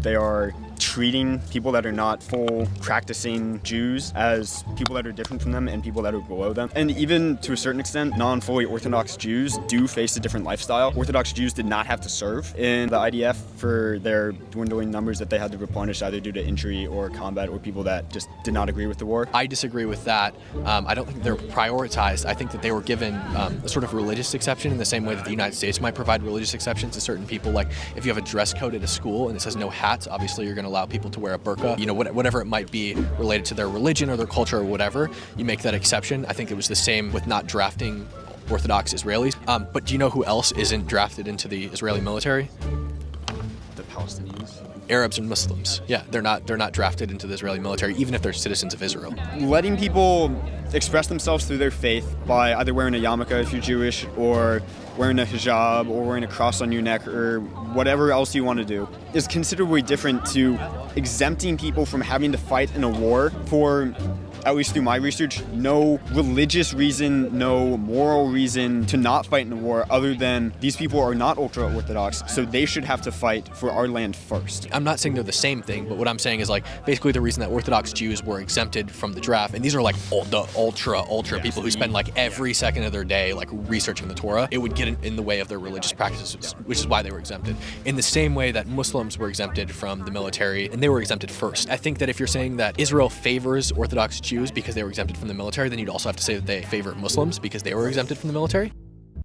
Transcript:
They are treating people that are not full practicing Jews as people that are different from them and people that are below them. And even to a certain extent, non-fully Orthodox Jews do face a different lifestyle. Orthodox Jews did not have to serve in the IDF for their dwindling numbers that they had to replenish either due to injury or combat or people that just did not agree with the war. I disagree with that. I don't think they're prioritized. I think that they were given a sort of religious exception in the same way that the United States might provide religious exceptions to certain people. Like if you have a dress code at a school and it says no hats, obviously you're going to allow people to wear a burqa, whatever it might be related to their religion or their culture or whatever, you make that exception. I think it was the same with not drafting Orthodox Israelis. But do you know who else isn't drafted into the Israeli military? The Palestinians. Arabs and Muslims. Yeah, they're not drafted into the Israeli military, even if they're citizens of Israel. Letting people express themselves through their faith by either wearing a yarmulke if you're Jewish, or wearing a hijab, or wearing a cross on your neck, or whatever else you want to do, is considerably different to exempting people from having to fight in a war for, at least through my research, no religious reason, no moral reason to not fight in a war other than these people are not ultra-Orthodox, so they should have to fight for our land first. I'm not saying they're the same thing, but what I'm saying is like basically the reason that Orthodox Jews were exempted from the draft, and these are like the ultra people who spend like every second of their day like researching the Torah, it would get in the way of their religious practices, which is why they were exempted. In the same way that Muslims were exempted from the military, and they were exempted first. I think that if you're saying that Israel favors Orthodox Jews because they were exempted from the military, then you'd also have to say that they favor Muslims because they were exempted from the military.